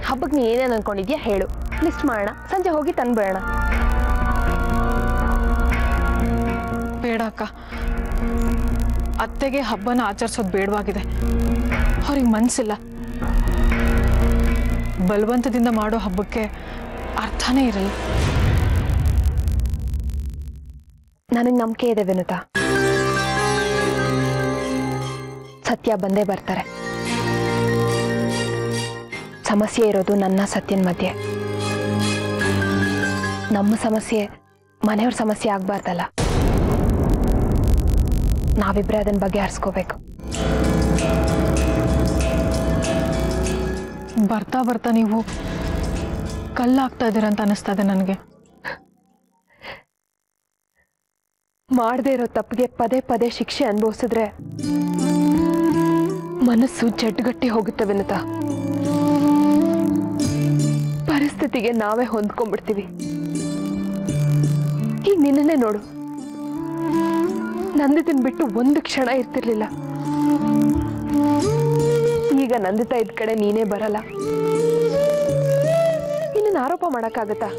ಹಬ್ಬಕ್ಕೆ ನೀ ಏನೇನು ಅನ್ಕೊಂಡಿದ್ಯಾ ಹೇಳು, ಲಿಸ್ಟ್ ಮಾಡೋಣ, ಸಂಜೆ ಹೋಗಿ ತಂದ್ಬಿಡೋಣ. ಬೇಡ ಅಕ್ಕ, ಅತ್ತೆಗೆ ಹಬ್ಬನ ಆಚರಿಸೋದು ಬೇಡವಾಗಿದೆ. ಅವ್ರಿಗೆ ಮನಸ್ಸಿಲ್ಲ. ಬಲವಂತದಿಂದ ಮಾಡೋ ಹಬ್ಬಕ್ಕೆ ಅರ್ಥನೇ ಇರಲ್ಲ. ನನಗೆ ನಂಬಿಕೆ ಇದೆ ವಿನುತಾ, ಸತ್ಯ ಬಂದೇ ಬರ್ತಾರೆ. ಸಮಸ್ಯೆ ಇರೋದು ನನ್ನ ಸತ್ಯನ ಮಧ್ಯೆ. ನಮ್ಮ ಸಮಸ್ಯೆ ಮನೆಯವ್ರ ಸಮಸ್ಯೆ ಆಗ್ಬಾರ್ದಲ್ಲ. ನಾವಿಬ್ರೆ ಅದನ್ನ ಬಗೆಹರಿಸ್ಕೋಬೇಕು. ಬರ್ತಾ ಬರ್ತಾ ನೀವು ಕಲ್ಲಾಗ್ತಾ ಇದ್ದೀರಂತ ಅನಿಸ್ತಾ ಇದೆ ನನಗೆ. ಮಾಡದೇ ಇರೋ ತಪ್ಪಿಗೆ ಪದೇ ಪದೇ ಶಿಕ್ಷೆ ಅನುಭವಿಸಿದ್ರೆ ಮನಸ್ಸು ಜಡ್ಡುಗಟ್ಟಿ ಹೋಗುತ್ತೆ ವಿನುತಾ. ಪರಿಸ್ಥಿತಿಗೆ ನಾವೇ ಹೊಂದ್ಕೊಂಡ್ಬಿಡ್ತೀವಿ. ಈಗ ನಿನ್ನೇ ನೋಡು, ನಂದಿತನ್ ಬಿಟ್ಟು ಒಂದು ಕ್ಷಣ ಇರ್ತಿರ್ಲಿಲ್ಲ. ಈಗ ನಂದಿತಾ ಇದ್ ಕಡೆ ನೀನೇ ಬರಲ್ಲ. ನಿನ್ನ ಆರೋಪ ಮಾಡಕ್ಕಾಗತ್ತಾ?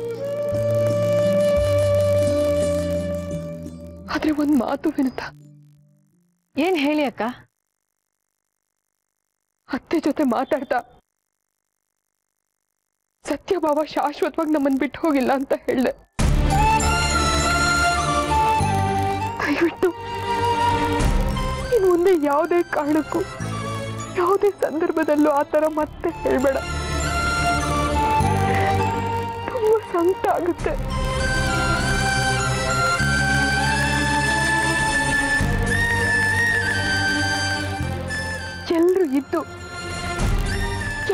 ಆದ್ರೆ ಒಂದ್ ಮಾತು ವಿನುತಾ. ಏನ್ ಹೇಳಿ ಅಕ್ಕ? ಅತ್ತೆ ಜೊತೆ ಮಾತಾಡ್ತಾ ಸತ್ಯಭಾವ ಶಾಶ್ವತವಾಗಿ ನಮ್ಮನ್ ಬಿಟ್ಟು ಹೋಗಿಲ್ಲ ಅಂತ ಹೇಳ್ದೆ. ದಯವಿಟ್ಟು ಇನ್ನು ಮುಂದೆ ಯಾವುದೇ ಕಾರಣಕ್ಕೂ ಯಾವುದೇ ಸಂದರ್ಭದಲ್ಲೂ ಆ ಥರ ಮತ್ತೆ ಹೇಳ್ಬೇಡ. ತುಂಬಾ ಸಂಕಟ ಆಗುತ್ತೆ. ಎಲ್ರು ಇದ್ದು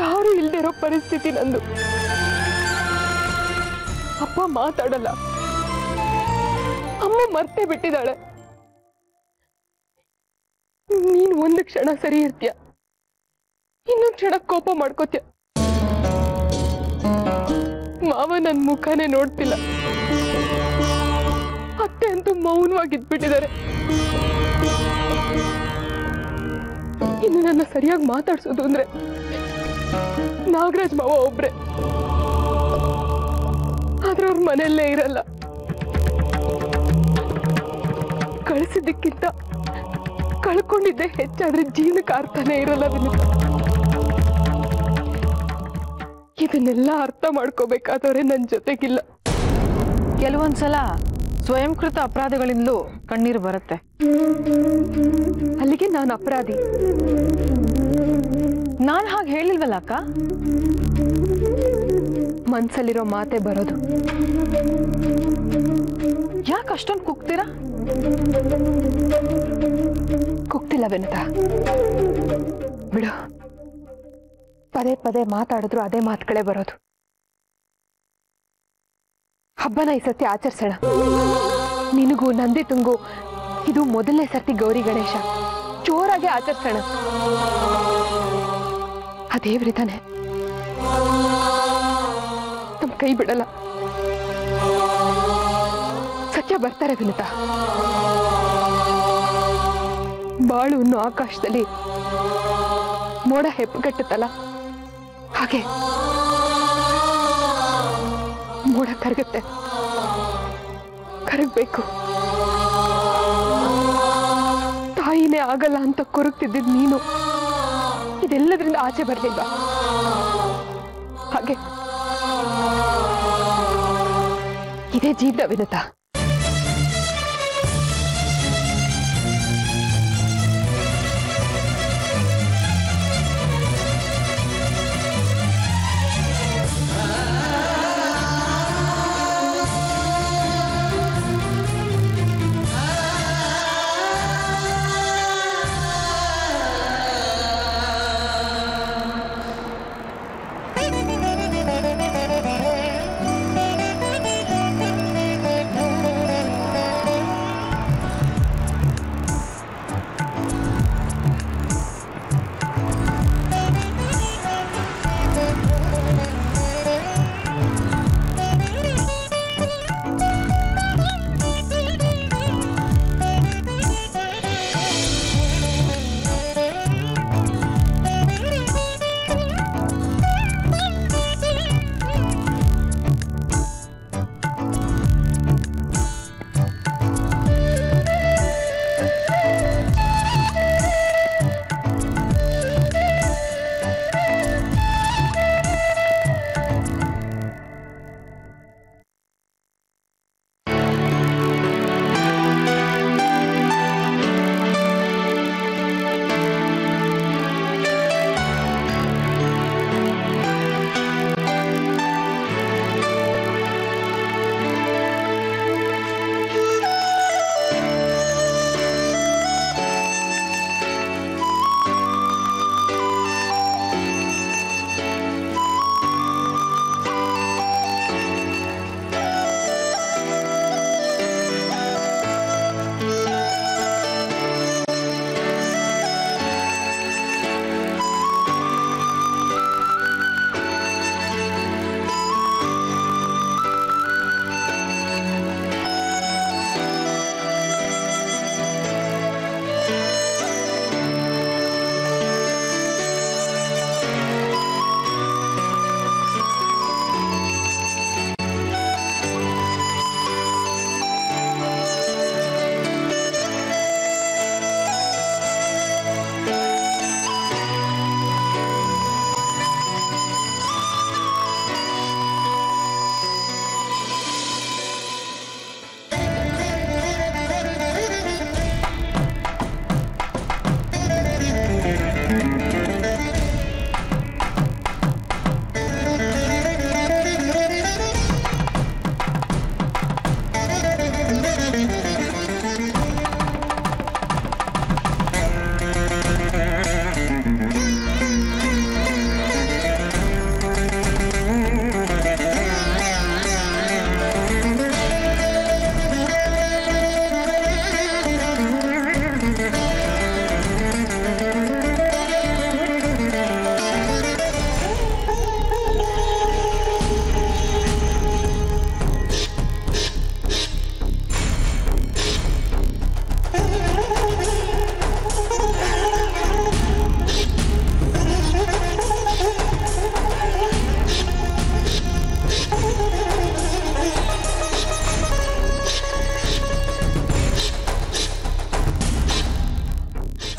ಯಾರು ಇಲ್ದಿರೋ ಪರಿಸ್ಥಿತಿ ನಂದು. ಅಪ್ಪ ಮಾತಾಡಲ್ಲ, ಅಮ್ಮ ಮರ್ತೇ ಬಿಟ್ಟಿದ್ದಾಳೆ. ನೀನು ಒಂದು ಕ್ಷಣ ಸರಿ ಇರ್ತೀಯ, ಇನ್ನೊಂದು ಕ್ಷಣ ಕೋಪ ಮಾಡ್ಕೋತೀಯ. ಮಾವ ನನ್ನ ಮುಖನೇ ನೋಡ್ತಿಲ್ಲ. ಅತ್ತೆ ಅಂತೂ ಮೌನವಾಗಿದ್ಬಿಟ್ಟಿದ್ದಾರೆ. ಇನ್ನು ನನ್ನ ಸರಿಯಾಗಿ ಮಾತಾಡ್ಸೋದು ಅಂದ್ರೆ ನಾಗರಾಜ್ ಮಾವ ಒಬ್ರೆ. ಆದ್ರೆ ಅವ್ರ ಮನೆಯಲ್ಲೇ ಇರಲ್ಲ. ಕಳಿಸಿದ್ದಕ್ಕಿಂತ ಕಳ್ಕೊಂಡಿದ್ದೆ ಹೆಚ್ಚಾದ್ರೆ ಜೀವನಕ್ಕೆ ಅರ್ಥನೇ ಇರಲ್ಲ ವಿನುತಾ. ಇದನ್ನೆಲ್ಲ ಅರ್ಥ ಮಾಡ್ಕೋಬೇಕಾದವ್ರೆ ನನ್ನ ಜೊತೆಗಿಲ್ಲ. ಕೆಲವೊಂದ್ಸಲ ಸ್ವಯಂಕೃತ ಅಪರಾಧಗಳಿಂದಲೂ ಕಣ್ಣೀರು ಬರುತ್ತೆ. ಅಲ್ಲಿಗೆ ನಾನು ಅಪರಾಧಿ? ನಾನು ಹಾಗೆ ಹೇಳಿಲ್ವಲ್ಲ ಅಕ್ಕ. ಮನ್ಸಲ್ಲಿರೋ ಮಾತೆ ಬರೋದು. ಯಾಕೆ ಅಷ್ಟೊಂದು ಕುಗ್ತೀರಾ? ಕುಗ್ತಿಲ್ಲ ವಿನುತಾ, ಬಿಡು. ಪದೇ ಪದೇ ಮಾತಾಡಿದ್ರು ಅದೇ ಮಾತುಗಳೇ ಬರೋದು. ಹಬ್ಬನ ಈ ಸತಿ ಆಚರಿಸೋಣ. ನಿನಗೂ ನಂದಿತಂಗೂ ಇದು ಮೊದಲನೇ ಸರ್ತಿ ಗೌರಿ ಗಣೇಶ. ಜೋರಾಗಿ ಆಚರಿಸೋಣ. ಆ ದೇವ್ರಿತಾನೆ, ನಮ್ ಕೈ ಬಿಡಲ್ಲ. ಸತ್ಯ ಬರ್ತಾರೆ ವಿನುತಾ. ಬಾಳು ಅನ್ನೋ ಆಕಾಶದಲ್ಲಿ ಮೋಡ ಹೆಪ್ಪುಗಟ್ಟುತ್ತಲ್ಲ, ಹಾಗೆ ಮೋಡ ಕರಗುತ್ತೆ. ಕರಗಬೇಕು. ತಾಯಿನೇ ಆಗಲ್ಲ ಅಂತ ಕೊರಗ್ತಿದ್ದಿದ್ ನೀನು ಇದೆಲ್ಲದ್ರಿಂದ ಆಚೆ ಬರ್ಲಿಲ್ವಾ? ಹಾಗೆ ಇದೇ ಜೀವನ ವಿನುತಾ.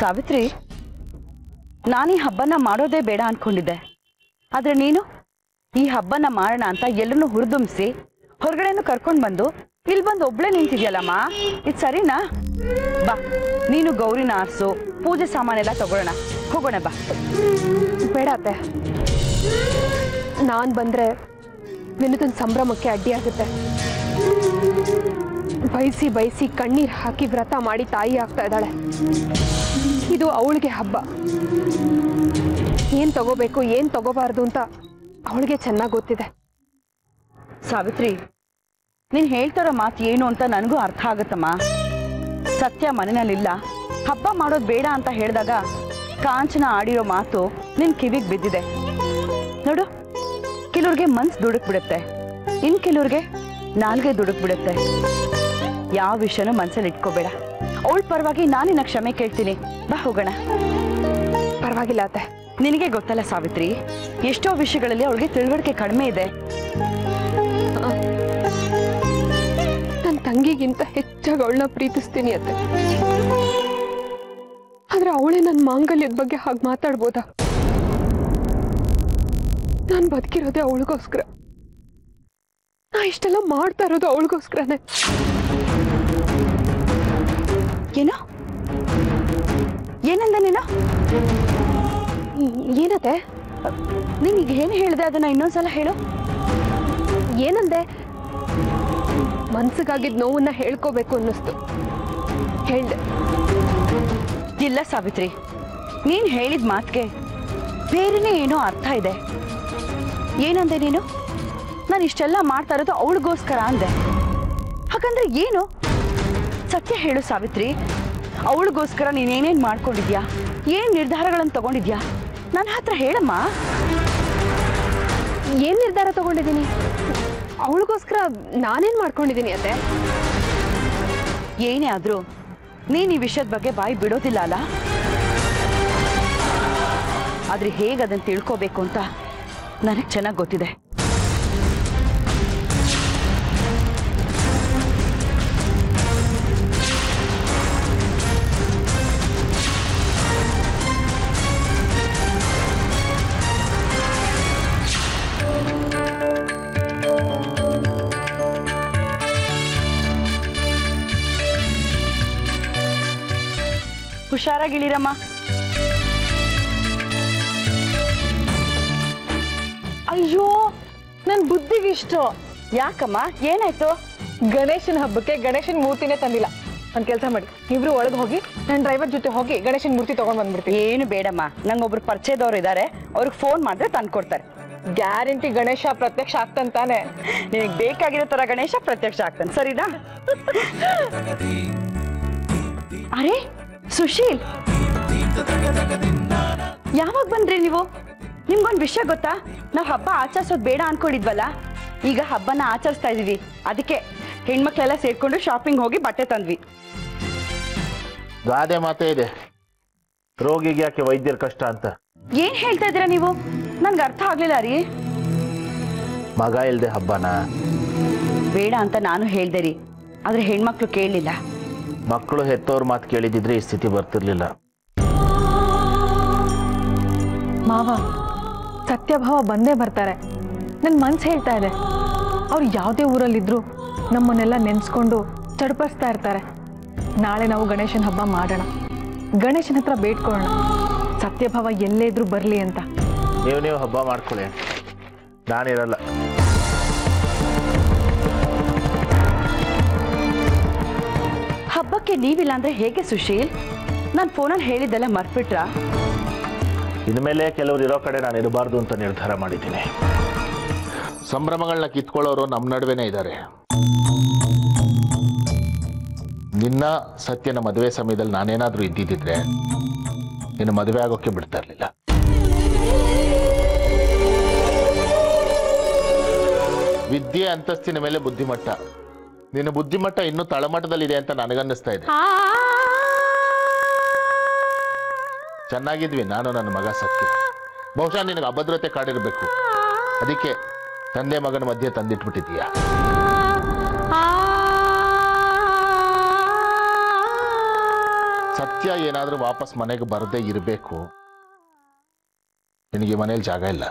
ಸಾವಿತ್ರಿ, ನಾನು ಈ ಹಬ್ಬನ ಮಾಡೋದೇ ಬೇಡ ಅನ್ಕೊಂಡಿದ್ದೆ. ಆದ್ರೆ ನೀನು ಈ ಹಬ್ಬನ ಮಾಡೋಣ ಅಂತ ಎಲ್ಲರನ್ನೂ ಹುರಿದುಂಬಿಸಿ ಹೊರಗಡೆನೂ ಕರ್ಕೊಂಡು ಬಂದು ಇಲ್ಲಿ ಬಂದು ಒಬ್ಳೆ ನಿಂತಿದ್ಯಲ್ಲಮ್ಮ, ಇದು ಸರಿನಾ? ಬಾ, ನೀನು ಗೌರಿನ ಆರಿಸು, ಪೂಜೆ ಸಾಮಾನೆಲ್ಲ ತಗೊಳ್ಳೋಣ, ಹೋಗೋಣ ಬಾ. ಬೇಡ ಅತ್ತೆ, ನಾನು ಬಂದ್ರೆ ವಿನುತನ ಸಂಭ್ರಮಕ್ಕೆ ಅಡ್ಡಿಯಾಗುತ್ತೆ. ಬಯಸಿ ಬಯಸಿ ಕಣ್ಣೀರು ಹಾಕಿ ವ್ರತ ಮಾಡಿ ತಾಯಿ ಆಗ್ತಾ ಇದ್ದಾಳೆ. ಇದು ಅವಳಿಗೆ ಹಬ್ಬ. ಏನ್ ತಗೋಬೇಕು ಏನ್ ತಗೋಬಾರ್ದು ಅಂತ ಅವಳಿಗೆ ಚೆನ್ನಾಗಿ ಗೊತ್ತಿದೆ. ಸಾವಿತ್ರಿ, ನೀನ್ ಹೇಳ್ತಾರೋ ಮಾತು ಏನು ಅಂತ ನನಗೂ ಅರ್ಥ ಆಗುತ್ತಮ್ಮ. ಸತ್ಯ ಮನೆಯಲ್ಲಿಲ್ಲ, ಹಬ್ಬ ಮಾಡೋದು ಬೇಡ ಅಂತ ಹೇಳಿದಾಗ ಕಾಂಚನ ಆಡಿರೋ ಮಾತು ನಿನ್ ಕಿವಿಗೆ ಬಿದ್ದಿದೆ. ನೋಡು, ಕೆಲವ್ರಿಗೆ ಮನ್ಸು ದುಡುಕ್ ಬಿಡುತ್ತೆ, ಇನ್ ಕೆಲವ್ರಿಗೆ ನಾಲ್ಗೆ ದುಡುಕ್ ಬಿಡುತ್ತೆ. ಯಾವ ವಿಷಯನೂ ಮನ್ಸಲ್ಲಿ ಇಟ್ಕೋಬೇಡ. ಅವಳ ಪರವಾಗಿ ನಾನಿನ್ನ ಕ್ಷಮೆ ಕೇಳ್ತೀನಿ. ಬಾ ಹೋಗೋಣ. ಪರವಾಗಿಲ್ಲ ಅತ್ತೆ. ನಿನಗೆ ಗೊತ್ತಲ್ಲ ಸಾವಿತ್ರಿ, ಎಷ್ಟೋ ವಿಷಯಗಳಲ್ಲಿ ಅವಳಿಗೆ ತಿಳುವಳಿಕೆ ಕಡಿಮೆ ಇದೆ. ನನ್ನ ತಂಗಿಗಿಂತ ಹೆಚ್ಚಾಗಿ ಅವಳನ್ನ ಪ್ರೀತಿಸ್ತೀನಿ ಅತ್ತೆ. ಆದ್ರೆ ಅವಳೇ ನನ್ನ ಮಾಂಗಲ್ಯದ ಬಗ್ಗೆ ಹಾಗೆ ಮಾತಾಡ್ಬೋದಾ? ನಾನು ಬದುಕಿರೋದೇ ಅವಳಿಗೋಸ್ಕರ. ನಾ ಇಷ್ಟೆಲ್ಲ ಮಾಡ್ತಾ ಇರೋದು ಅವಳಿಗೋಸ್ಕರನೇ. ಏನೋ ಏನಂದ ನೀನು? ಏನತ್ತೆ? ನೀನೀಗ ಏನು ಹೇಳಿದೆ ಅದನ್ನ ಇನ್ನೊಂದ್ಸಲ ಹೇಳು. ಏನಂದೆ? ಮನ್ಸಿಗಾಗಿದ್ದ ನೋವನ್ನ ಹೇಳ್ಕೋಬೇಕು ಅನ್ನಿಸ್ತು, ಹೇಳ್ದೆ. ಇಲ್ಲ ಸಾವಿತ್ರಿ, ನೀನ್ ಹೇಳಿದ ಮಾತಿಗೆ ಬೇರೆನೇ ಏನೋ ಅರ್ಥ ಇದೆ. ಏನಂದೆ ನೀನು? ನಾನು ಇಷ್ಟೆಲ್ಲ ಮಾಡ್ತಾ ಇರೋದು ಅವಳಿಗೋಸ್ಕರ ಅಂದೆ. ಹಾಗಂದ್ರೆ ಏನು? ಸತ್ಯ ಹೇಳು ಸಾವಿತ್ರಿ, ಅವಳಿಗೋಸ್ಕರ ನೀನೇನೇನು ಮಾಡ್ಕೊಂಡಿದ್ಯಾ, ಏನ್ ನಿರ್ಧಾರಗಳನ್ನು ತಗೊಂಡಿದ್ಯಾ? ನನ್ನ ಹತ್ರ ಹೇಳಮ್ಮ. ಏನ್ ನಿರ್ಧಾರ ತಗೊಂಡಿದ್ದೀನಿ? ಅವಳಿಗೋಸ್ಕರ ನಾನೇನ್ ಮಾಡ್ಕೊಂಡಿದ್ದೀನಿ ಅತ್ತೆ? ಏನೇ ಆದ್ರೂ ನೀನ್ ಈ ವಿಷಯದ ಬಗ್ಗೆ ಬಾಯಿ ಬಿಡೋದಿಲ್ಲ ಅಲ್ಲ? ಆದ್ರೆ ಹೇಗೆ ಅದನ್ನು ತಿಳ್ಕೋಬೇಕು ಅಂತ ನನಗೆ ಚೆನ್ನಾಗಿ ಗೊತ್ತಿದೆ. ಹುಷಾರಾಗಿಳಿರಮ್ಮ. ಅಯ್ಯೋ, ನನ್ನ ಬುದ್ಧಿಗೆ ಇಷ್ಟು. ಯಾಕಮ್ಮ, ಏನಾಯ್ತು? ಗಣೇಶನ ಹಬ್ಬಕ್ಕೆ ಗಣೇಶನ ಮೂರ್ತಿನೇ ತಂದಿಲ್ಲ. ಒಂದು ಕೆಲಸ ಮಾಡಿ, ಇಬ್ರು ಒಳಗೆ ಹೋಗಿ ನನ್ನ ಡ್ರೈವರ್ ಜೊತೆ ಹೋಗಿ ಗಣೇಶನ ಮೂರ್ತಿ ತಗೊಂಡ್ ಬಂದ್ಬಿಡ್ತೀನಿ. ಏನು ಬೇಡಮ್ಮ, ನಂಗೊಬ್ರು ಪರಿಚಯದವ್ರು ಇದ್ದಾರೆ, ಅವ್ರಿಗೆ ಫೋನ್ ಮಾಡಿದ್ರೆ ತಂದು ಕೊಡ್ತಾರೆ. ಗ್ಯಾರಂಟಿ ಗಣೇಶ ಪ್ರತ್ಯಕ್ಷ ಆಗ್ತಾನೆ. ನಿನಗೆ ಬೇಕಾಗಿರೋ ತರ ಗಣೇಶ ಪ್ರತ್ಯಕ್ಷ ಆಗ್ತಾನೆ, ಸರಿನಾ? ಅರೆ ಸುಶೀಲ್, ಯಾವಾಗ ಬಂದ್ರಿ ನೀವು? ನಿಮ್ಗೊಂದು ವಿಷಯ ಗೊತ್ತಾ? ನಾವು ಹಬ್ಬ ಆಚರಿಸೋದು ಬೇಡ ಅನ್ಕೊಂಡಿದ್ವಲ್ಲ, ಈಗ ಹಬ್ಬನ ಆಚರಿಸ್ತಾ ಇದೀವಿ. ಅದಕ್ಕೆ ಹೆಣ್ಮಕ್ಳೆಲ್ಲ ಸೇರ್ಕೊಂಡು ಶಾಪಿಂಗ್ ಹೋಗಿ ಬಟ್ಟೆ ತಂದ್ವಿ. ಗಾದೆ ಮಾತೇ ಇದೆ, ರೋಗಿಗೆ ಯಾಕೆ ವೈದ್ಯರ ಕಷ್ಟ ಅಂತ. ಏನ್ ಹೇಳ್ತಾ ಇದ್ದೀರಾ ನೀವು? ನನ್ಗೆ ಅರ್ಥ ಆಗ್ಲಿಲ್ಲ ರೀ. ಮಗ ಇಲ್ದೆ ಹಬ್ಬನ ಬೇಡ ಅಂತ ನಾನು ಹೇಳ್ದೆ ರೀ, ಆದ್ರೆ ಹೆಣ್ಮಕ್ಳು ಕೇಳಲಿಲ್ಲ. ಮಕ್ಕಳು ಹೆತ್ತವ್ರ ಮಾತು ಕೇಳಿದಿದ್ರೆ ಈ ಸ್ಥಿತಿ ಬರ್ತಿರ್ಲಿಲ್ಲ. ಮಾವ, ಸತ್ಯಭಾವ ಬಂದೇ ಬರ್ತಾರೆ. ನನ್ನ ಮನ್ಸು ಹೇಳ್ತಾ ಇದೆ, ಅವ್ರು ಯಾವುದೇ ಊರಲ್ಲಿದ್ರು ನಮ್ಮನ್ನೆಲ್ಲ ನೆನೆಸ್ಕೊಂಡು ಚಡಪಡಿಸ್ತಾ ಇರ್ತಾರೆ. ನಾಳೆ ನಾವು ಗಣೇಶನ ಹಬ್ಬ ಮಾಡೋಣ, ಗಣೇಶನ ಹತ್ರ ಬೇಡ್ಕೊಳ್ಳೋಣ, ಸತ್ಯಭಾವ ಎಲ್ಲೇ ಇದ್ರೂ ಬರಲಿ ಅಂತ. ನೀವು ಹಬ್ಬ ಮಾಡ್ಕೊಳ್ಳಿ, ನಾನಿರಲ್ಲ. ಹಬ್ಬಕ್ಕೆ ನೀವಿಲ್ಲ ಅಂದ್ರೆ ಹೇಗೆ ಸುಶೀಲ್? ನಾನು ಫೋನಲ್ಲಿ ಹೇಳಿದ್ದೆಲ್ಲ ಮರ್ತ್ಬಿಟ್ರಾ? ಇನ್ಮೇಲೆ ಕೆಲವ್ರು ಇರೋ ಕಡೆ ನಾನು ಇರಬಾರ್ದು ಅಂತ ನಿರ್ಧಾರ ಮಾಡಿದ್ದೀನಿ. ಸಂಭ್ರಮಗಳನ್ನ ಕಿತ್ಕೊಳ್ಳೋರು ನಮ್ಮ ನಡುವೆನೇ ಇದ್ದಾರೆ. ನಿನ್ನ ಸತ್ಯನ ಮದುವೆ ಸಮಯದಲ್ಲಿ ನಾನೇನಾದ್ರೂ ಇದ್ದಿದ್ದಿದ್ರೆ ನಿನ್ನ ಮದುವೆ ಆಗೋಕ್ಕೆ ಬಿಡ್ತಾ ಇರಲಿಲ್ಲ. ವಿದ್ಯೆ ಅಂತಸ್ತಿನ ಮೇಲೆ ಬುದ್ಧಿಮಟ್ಟ. ನಿನ್ನ ಬುದ್ಧಿಮಟ್ಟ ಇನ್ನೂ ತಳಮಟ್ಟದಲ್ಲಿದೆ ಅಂತ ನನಗನ್ನಿಸ್ತಾ ಇದೆ. ಚೆನ್ನಾಗಿದ್ವಿ ನಾನು ನನ್ನ ಮಗ ಸತ್ಯ. ಬಹುಶಃ ನಿನಗೆ ಅಭದ್ರತೆ ಕಾಡಿರ್ಬೇಕು, ಅದಕ್ಕೆ ತಂದೆ ಮಗನ ಮಧ್ಯೆ ತಂದಿಟ್ಬಿಟ್ಟಿದೀಯ. ಸತ್ಯ ಸತ್ಯ ಏನಾದರೂ ವಾಪಸ್ ಮನೆಗೆ ಬರದೇ ಇರಬೇಕು. ನಿನಗೆ ಮನೇಲಿ ಜಾಗ ಇಲ್ಲ.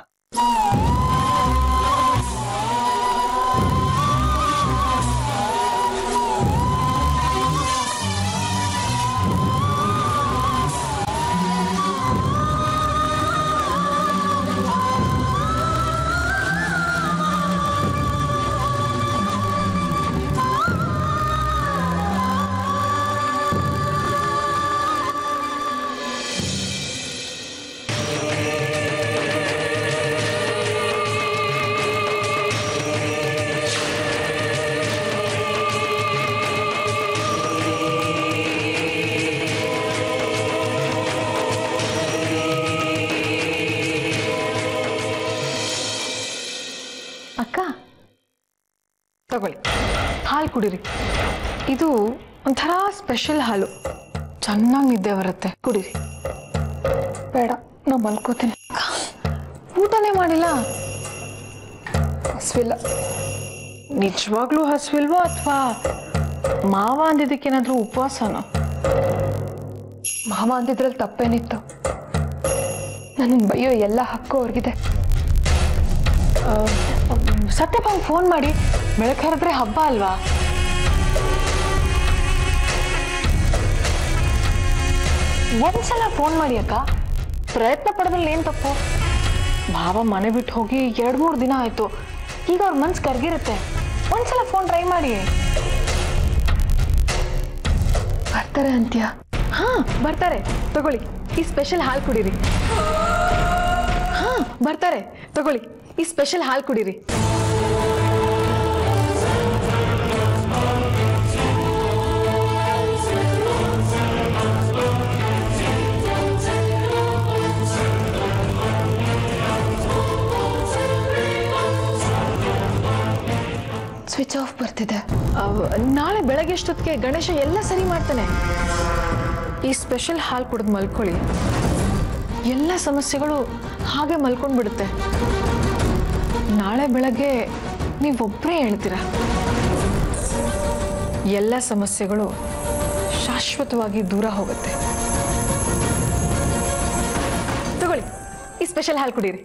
ಅಕ್ಕ ತಗೊಳ್ಳಿ, ಹಾಲು ಕುಡೀರಿ. ಇದು ಒಂಥರ ಸ್ಪೆಷಲ್ ಹಾಲು, ಚೆನ್ನಾಗಿ ನಿದ್ದೆ ಬರುತ್ತೆ, ಕುಡೀರಿ. ಬೇಡ, ನಾ ಮಲ್ಕೋತೀನಿ. ಊಟನೇ ಮಾಡಿಲ್ಲ. ಹಸ್ವಿಲ್ಲ. ನಿಜವಾಗ್ಲೂ ಹಸ್ವಿಲ್ವೋ ಅಥವಾ ಮಾವ ಅಂದಿದ್ದಕ್ಕೇನಾದ್ರೂ ಉಪವಾಸನೋ? ಮಾವ ಅಂದಿದ್ರಲ್ಲಿ ತಪ್ಪೇನಿತ್ತು? ನನ್ನ ಬೈಯೋ ಎಲ್ಲ ಹಕ್ಕು ಅವ್ರಿಗಿದೆ. ಸತ್ಯಭಾವ್ ಫೋನ್ ಮಾಡಿ, ಬೆಳಗ್ಗೆ ಹರಿದ್ರೆ ಹಬ್ಬ ಅಲ್ವಾ? ಒಂದ್ಸಲ ಫೋನ್ ಮಾಡಿ ಅಕ್ಕ, ಪ್ರಯತ್ನ ಪಡೋದ್ರಲ್ಲಿ ಏನ್ ತಪ್ಪು? ಭಾವ ಮನೆ ಬಿಟ್ಟು ಹೋಗಿ 2-3 ದಿನ ಆಯ್ತು. ಈಗ ಅವ್ರ ಮನ್ಸು ಕರ್ಗಿರುತ್ತೆ. ಒಂದ್ಸಲ ಫೋನ್ ಟ್ರೈ ಮಾಡಿ. ಬರ್ತಾರೆ ಅಂತ್ಯ? ಹಾ ಬರ್ತಾರೆ, ತಗೊಳ್ಳಿ ಈ ಸ್ಪೆಷಲ್ ಹಾಲು ಕುಡೀರಿ. ಹಾ ಬರ್ತಾರೆ, ತಗೊಳ್ಳಿ ಈ ಸ್ಪೆಷಲ್ ಹಾಲು ಕುಡೀರಿ. ಸ್ವಿಚ್ ಆಫ್ ಬರ್ತಿದೆ. ನಾಳೆ ಬೆಳಗ್ಗೆ ಎಷ್ಟೊತ್ತಿಗೆ ಗಣೇಶ ಎಲ್ಲ ಸರಿ ಮಾಡ್ತಾನೆ. ಈ ಸ್ಪೆಷಲ್ ಹಾಲು ಕುಡಿದು ಮಲ್ಕೊಳ್ಳಿ, ಎಲ್ಲ ಸಮಸ್ಯೆಗಳು ಹಾಗೆ ಮಲ್ಕೊಂಡ್ಬಿಡುತ್ತೆ. ನಾಳೆ ಬೆಳಗ್ಗೆ ನೀವೊಬ್ಬರೇ ಹೇಳ್ತೀರ. ಎಲ್ಲ ಸಮಸ್ಯೆಗಳು ಶಾಶ್ವತವಾಗಿ ದೂರ ಹೋಗುತ್ತೆ. ತಗೊಳ್ಳಿ ಈ ಸ್ಪೆಷಲ್ ಹಾಲು ಕುಡೀರಿ.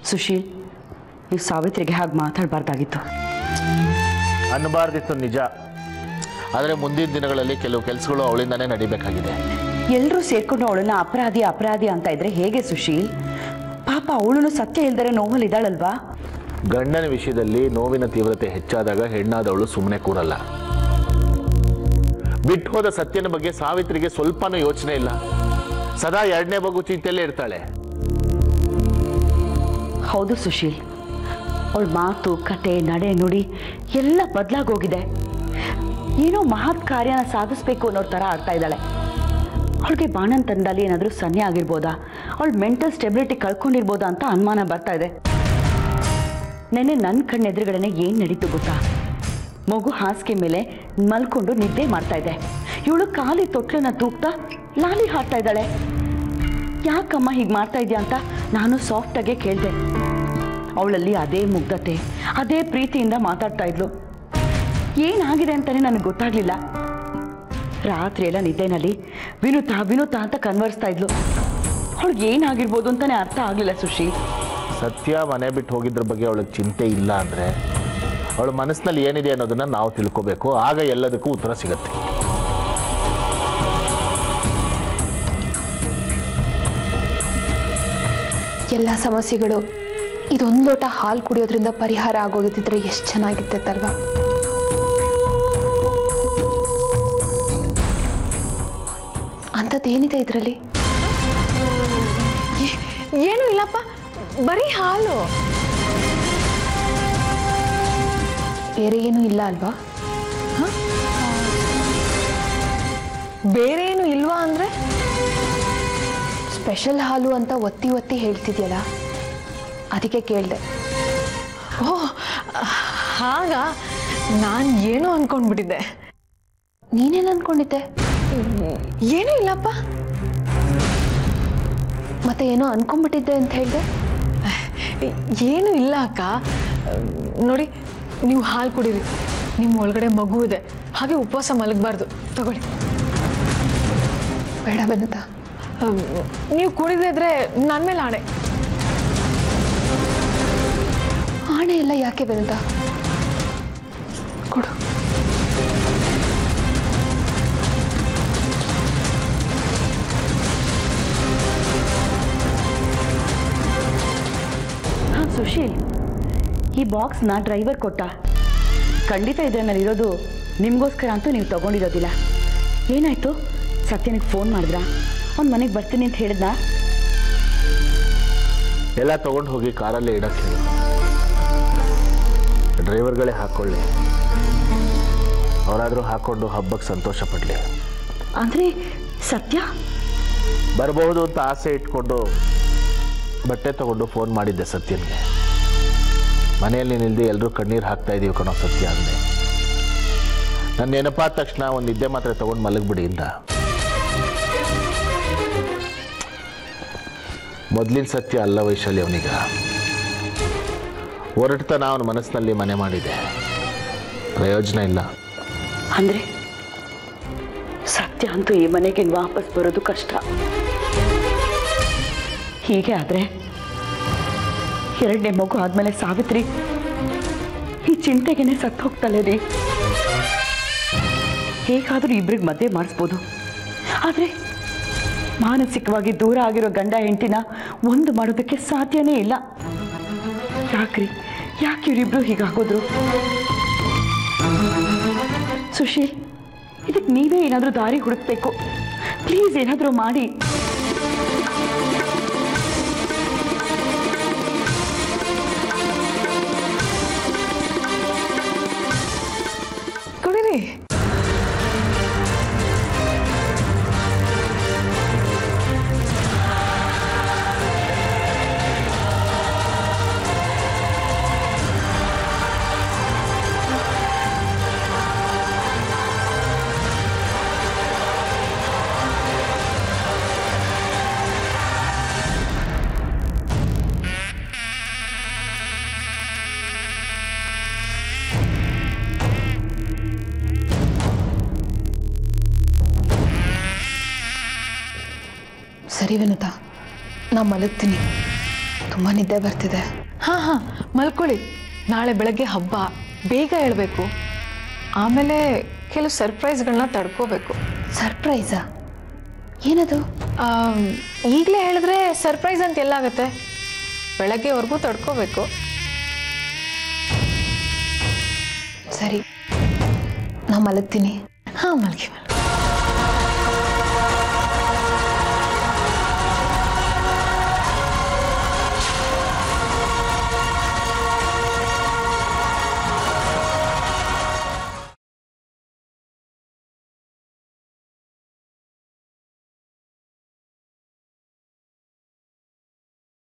ಸುಶೀಲ್, ನೀವು ಸಾವಿತ್ರಿಗೆ ಹಾಗೆ ಮಾತಾಡಬಾರ್ದಾಗಿತ್ತು. ಅನ್ನಬಾರ್ದಿತ್ತು ನಿಜ, ಆದರೆ ಮುಂದಿನ ದಿನಗಳಲ್ಲಿ ಕೆಲವು ಕೆಲಸಗಳು ಅವಳಿಂದಾನೇ ನಡಿಬೇಕಾಗಿದೆ. ಎಲ್ಲರೂ ಸೇರ್ಕೊಂಡು ಅವಳನ್ನ ಅಪರಾಧಿ ಅಂತ ಇದ್ರೆ ಹೇಗೆ ಸುಶೀಲ್? ಪಾಪ ಅವಳು ಸತ್ಯ ಇಲ್ದರೆ ನೋವಲ್ಲಿದ್ದಾಳಲ್ವಾ? ಗಂಡನ ವಿಷಯದಲ್ಲಿ ನೋವಿನ ತೀವ್ರತೆ ಹೆಚ್ಚಾದಾಗ ಹೆಣ್ಣಾದವಳು ಸುಮ್ಮನೆ ಕೂರಲ್ಲ. ಬಿಟ್ಟು ಹೋದ ಸತ್ಯನ ಬಗ್ಗೆ ಸಾವಿತ್ರಿಗೆ ಸ್ವಲ್ಪನೂ ಯೋಚನೆ ಇಲ್ಲ. ಸದಾ 2ನೇ ಮಗು ಚಿಂತೆಯಲ್ಲೇ ಇರ್ತಾಳೆ. ಹೌದು ಸುಶೀಲ್, ಅವಳ ಮಾತು, ಕತೆ, ನಡೆ, ನುಡಿ ಎಲ್ಲ ಬದಲಾಗೋಗಿದೆ. ಏನೋ ಮಹತ್ ಕಾರ್ಯನ ಸಾಧಿಸ್ಬೇಕು ಅನ್ನೋ ಥರ ಆಡ್ತಾ ಇದ್ದಾಳೆ. ಅವಳಿಗೆ ಬಾಣಂತನದಲ್ಲಿ ಏನಾದರೂ ಸನ್ನೆ ಆಗಿರ್ಬೋದಾ, ಅವಳ ಮೆಂಟಲ್ ಸ್ಟೆಬಿಲಿಟಿ ಕಳ್ಕೊಂಡಿರ್ಬೋದಾ ಅಂತ ಅನುಮಾನ ಬರ್ತಾ ಇದೆ. ನೆನ್ನೆ ನನ್ನ ಕಣ್ಣೆದುರುಗಡೆನೆ ಏನು ನಡೀತು ಗೊತ್ತಾ? ಮಗು ಹಾಸಿಗೆ ಮೇಲೆ ಮಲ್ಕೊಂಡು ನಿದ್ದೆ ಮಾಡ್ತಾ ಇದೆ. ಇವಳು ಖಾಲಿ ತೊಟ್ಲನ್ನ ತೂಗ್ತಾ ಲಾಲಿ ಹಾಡ್ತಾ ಇದ್ದಾಳೆ. ಯಾಕಮ್ಮ ಹೀಗೆ ಮಾಡ್ತಾ ಇದೆಯಾ ಅಂತ ನಾನು ಸಾಫ್ಟಾಗೆ ಕೇಳಿದೆ. ಅವಳಲ್ಲಿ ಅದೇ ಮುಗ್ಧತೆ, ಅದೇ ಪ್ರೀತಿಯಿಂದ ಮಾತಾಡ್ತಾ ಇದ್ಲು. ಏನಾಗಿದೆ ಅಂತಾನೆ ನನಗೆ ಗೊತ್ತಾಗ್ಲಿಲ್ಲ. ರಾತ್ರಿ ಎಲ್ಲ ನಿದ್ದೆನಲ್ಲಿ ವಿನುತಾ ಅಂತ ಕನ್ವರ್ಸ್ತಾ ಇದ್ಲು. ಅವಳಿಗೆ ಏನಾಗಿರ್ಬೋದು ಅಂತಾನೆ ಅರ್ಥ ಆಗಲಿಲ್ಲ ಸುಶಿ. ಸತ್ಯ ಮನೆ ಬಿಟ್ಟು ಹೋಗಿದ್ರ ಬಗ್ಗೆ ಅವಳಿಗೆ ಚಿಂತೆ ಇಲ್ಲ ಅಂದರೆ ಅವಳ ಮನಸ್ಸಿನಲ್ಲಿ ಏನಿದೆ ಅನ್ನೋದನ್ನ ನಾವು ತಿಳ್ಕೋಬೇಕು. ಆಗ ಎಲ್ಲದಕ್ಕೂ ಉತ್ತರ ಸಿಗತ್ತೆ. ಎಲ್ಲ ಸಮಸ್ಯೆಗಳು ಇದೊಂದು ಲೋಟ ಹಾಲು ಕುಡಿಯೋದ್ರಿಂದ ಪರಿಹಾರ ಆಗೋಗಿದ್ದಿದ್ರೆ ಎಷ್ಟು ಚೆನ್ನಾಗಿತ್ತಲ್ವಾ? ಅಂಥದ್ದೇನಿದೆ ಇದರಲ್ಲಿ? ಏನೂ ಇಲ್ಲಪ್ಪ, ಬರೀ ಹಾಲು. ಬೇರೆ ಏನೂ ಇಲ್ಲ ಅಲ್ವಾ? ಬೇರೆ ಏನು ಇಲ್ವಾ ಅಂದ್ರೆ? ಸ್ಪೆಷಲ್ ಹಾಲು ಅಂತ ಒತ್ತಿ ಒತ್ತಿ ಹೇಳ್ತಿದ್ಯಲ್ಲ, ಅದಕ್ಕೆ ಕೇಳಿದೆ. ಓಹ್, ಹಾಗ ನಾನು ಏನೋ ಅನ್ಕೊಂಡ್ಬಿಟ್ಟಿದ್ದೆ. ನೀನೇನು ಅನ್ಕೊಂಡಿದ್ದೆ? ಏನೂ ಇಲ್ಲಪ್ಪ. ಮತ್ತೆ ಏನೋ ಅನ್ಕೊಂಡ್ಬಿಟ್ಟಿದ್ದೆ ಅಂತ ಹೇಳಿದೆ. ಏನೂ ಇಲ್ಲ ಅಕ್ಕ. ನೋಡಿ, ನೀವು ಹಾಲು ಕುಡೀರಿ. ನಿಮ್ಮ ಒಳಗಡೆ ಮಗು ಇದೆ, ಹಾಗೆ ಉಪವಾಸ ಮಲಗಬಾರ್ದು. ತಗೊಳ್ಳಿ. ಬೇಡ ವಿನುತಾ. ನೀವು ಕುಡಿದೇ ಇದ್ರೆ ನನ್ನ ಮೇಲೆ ಆಣೆ. ಆಣೆ ಎಲ್ಲ ಯಾಕೆ ವಿನುತಾ? ಕೊಡು. ಹಾಂ ಸುಶೀಲ್, ಈ ಬಾಕ್ಸ್ನ ಡ್ರೈವರ್ ಕೊಟ್ಟ. ಖಂಡಿತ ಇದರಲ್ಲಿರೋದು ನಿಮಗೋಸ್ಕರ ಅಂತೂ ನೀವು ತಗೊಂಡಿರೋದಿಲ್ಲ. ಏನಾಯಿತು? ಸತ್ಯನಿಗೆ ಫೋನ್ ಮಾಡಿದ್ರಾ? ಅವ್ನು ಮನೆಗೆ ಬರ್ತೀನಿ ಅಂತ ಹೇಳಿದ್ನಾ? ಎಲ್ಲ ತಗೊಂಡು ಹೋಗಿ ಕಾರಲ್ಲೇ ಇಡಕ್ಕೆ ಹೇಳು. ಡ್ರೈವರ್ಗಳೇ ಹಾಕ್ಕೊಳ್ಳಿ. ಅವರಾದರೂ ಹಾಕ್ಕೊಂಡು ಹಬ್ಬಕ್ಕೆ ಸಂತೋಷ ಪಡಲಿ. ಅಂದರೆ ಸತ್ಯ ಬರಬಹುದು ಅಂತ ಆಸೆ ಇಟ್ಕೊಂಡು ಬಟ್ಟೆ ತಗೊಂಡು ಫೋನ್ ಮಾಡಿದ್ದೆ ಸತ್ಯನಿಗೆ. ಮನೆಯಲ್ಲಿ ನಿಲ್ದು ಎಲ್ಲರೂ ಕಣ್ಣೀರು ಹಾಕ್ತಾ ಇದೀವಿ ಕಣೋ ಸತ್ಯ ಅಂದೆ. ನನ್ನ ನೆನಪಾದ ತಕ್ಷಣ ಒಂದು ನಿದ್ದೆ ಮಾತ್ರ ತಗೊಂಡು ಮಲಗಿಬಿಡಿ ಇಂದ. ಮೊದಲಿನ ಸತ್ಯ ಅಲ್ಲ ವೈಶಾಲಿ ಅವನಿಗ. ಹೊರಡ್ತಾನ ಅವನ ಮನಸ್ಸಿನಲ್ಲಿ ಮನೆ ಮಾಡಿದೆ. ಪ್ರಯೋಜನ ಇಲ್ಲ. ಅಂದರೆ ಸತ್ಯ ಅಂತೂ ಈ ಮನೆಗೆ ವಾಪಸ್ ಬರೋದು ಕಷ್ಟ. ಹೀಗೆ ಆದರೆ 2ನೇ ಮಗು ಆದಮೇಲೆ ಸಾವಿತ್ರಿ ಈ ಚಿಂತೆಗೇನೆ ಸತ್ತು ಹೋಗ್ತಾಳೆ ರೀ. ಹೇಗಾದರೂ ಇಬ್ರಿಗೆ ಮದುವೆ ಮಾಡಿಸ್ಬೋದು. ಆದರೆ ಮಾನಸಿಕವಾಗಿ ದೂರ ಆಗಿರೋ ಗಂಡ ಹೆಂಡತಿನ ಒಂದು ಮಾಡೋದಕ್ಕೆ ಸಾಧ್ಯನೇ ಇಲ್ಲ. ಯಾಕ್ರಿ, ಯಾಕೆ ಇವರಿಬ್ರು ಹೀಗಾಗೋದ್ರು? ಸುಶೀಲ್, ಇದಕ್ಕೆ ನೀವೇ ಏನಾದರೂ ದಾರಿ ಹುಡುಕ್ಬೇಕು. ಪ್ಲೀಸ್ ಏನಾದರೂ ಮಾಡಿ. ಕುಡೀರಿ. ಸರಿ ವಿನುತಾ, ನಾ ಮಲಗ್ತೀನಿ. ತುಂಬ ನಿದ್ದೆ ಬರ್ತಿದೆ. ಹಾಂ, ಮಲ್ಕೊಳ್ಳಿ. ನಾಳೆ ಬೆಳಗ್ಗೆ ಹಬ್ಬ, ಬೇಗ ಹೇಳ್ಬೇಕು. ಆಮೇಲೆ ಕೆಲವು ಸರ್ಪ್ರೈಸ್ಗಳನ್ನ ತಡ್ಕೋಬೇಕು. ಸರ್ಪ್ರೈಸಾ? ಏನದು? ಈಗಲೇ ಹೇಳಿದ್ರೆ ಸರ್ಪ್ರೈಸ್ ಅಂತ ಎಲ್ಲಾಗತ್ತೆ. ಬೆಳಗ್ಗೆವರೆಗೂ ತಡ್ಕೋಬೇಕು. ಸರಿ, ನಾ ಮಲಗ್ತೀನಿ. ಹಾಂ, ಮಲ್ಗಿ.